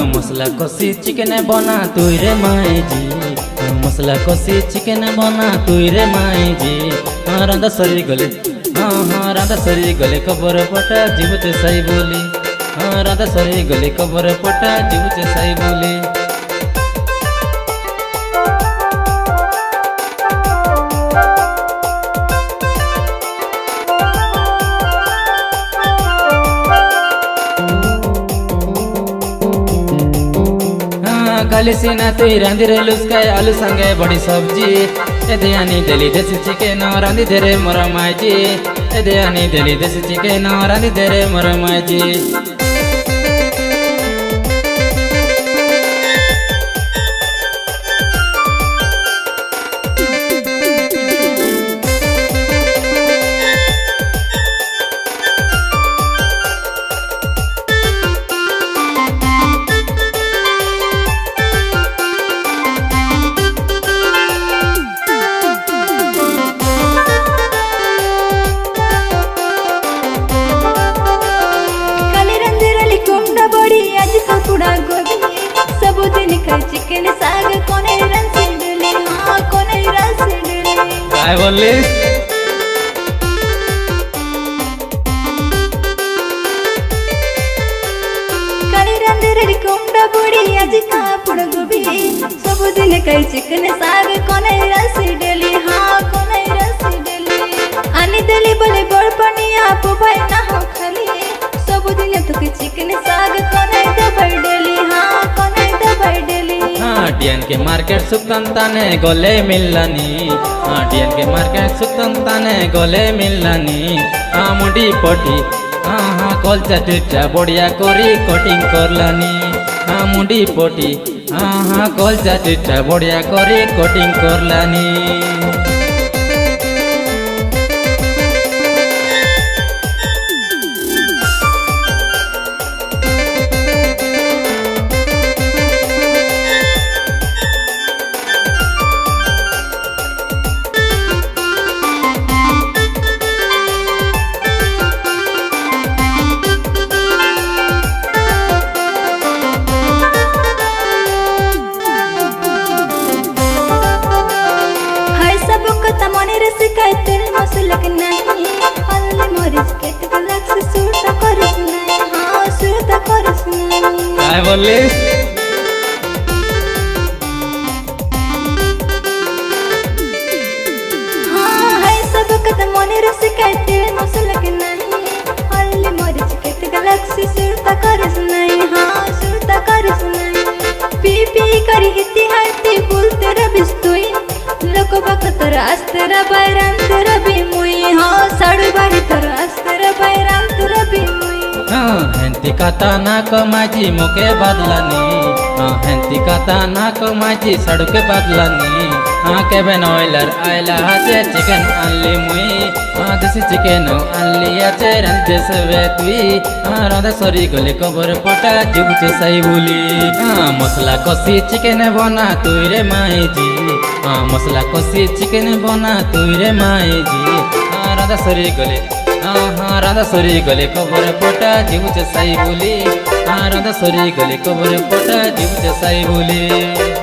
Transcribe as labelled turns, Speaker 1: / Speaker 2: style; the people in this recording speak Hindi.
Speaker 1: मसला कसी चिकन बना तुई रे माई जी, मसला कसी चिकन बना तुई रे माई जी। राधा सरी गले राधा सरी गले कबर पटा जीवते सही बोली, राधा सरी गले कबर पटा जीवते सही बोली। खाली सीना तुई रांधि रे लुस्काय आलू संगे बड़ी सब्जी, एदे आनी देली देसी चिकन रांधि दे रे मोर माई जी, एदे आनी देली देसी चिकन रांधि दे रे मोर माई जी।
Speaker 2: चिकन साग कोने रन से डले, हाँ कोने रन से डले।
Speaker 1: काय बोलली?
Speaker 2: काली रंधेरी कोंबडा बुड़ी आज कापुड़ गोभी, सब दिन कई चिकन साग कोने रन से डले, हाँ कोने रन से डले। आनी दली बोले बड़ पनिया पो भाई ना हो खाली, सब दिन तो के चिकन साग कोने दबाई डली, हाँ कोने दबाई डली।
Speaker 1: डियन के मार्केट सुक्तंताने गोले मिलनी, डियन के मार्केट सुक्तंताने गोले मिलनी। मुंडी पोटी कलचा टिचा बढ़िया करी कटिंग करलानी, मुंडी पोटी कलचा टिचा बढ़िया करी कटिंग करलानी।
Speaker 2: तेल मसलक नहीं हल्ले मरीज के तलक से सूरता करस नहीं, हाँ सूरता करस नहीं।
Speaker 1: काय बोलली?
Speaker 2: हाँ है सब कदम मने रस के तेल मसलक नहीं हल्ले मरीज के तलक से सूरता करस नहीं, हाँ सूरता करस नहीं। पी पी करी हिती हाथी बोलते रबिस तोई लोक बकतर अस्तर बैरान तेरा भी मुई, हाँ साड़ू बाड़ी तर अस्तर बैरान तेरा भी मुई।
Speaker 1: हेंती काता ना कमाजी मोके बदलानी, हेंती काता ना कमाजी साड़ू के बदलानी। के बेन ऑयलर आयला हाचे चिकन आनली मुई, देसी चिकन आनली आचे रंधे सवे तुई। राधा सरी गले कबर पटा जीवचे सही बोली, मसला कसी चिकन बना तुई रे माई जी, मसला कसी चिकन बना तुई रे माई जी। राधा सरी गले राधा सरी गले कबर पटा जीवचे सही बोली, राधा सरी गले कबर पटा जीवचे सही बोली।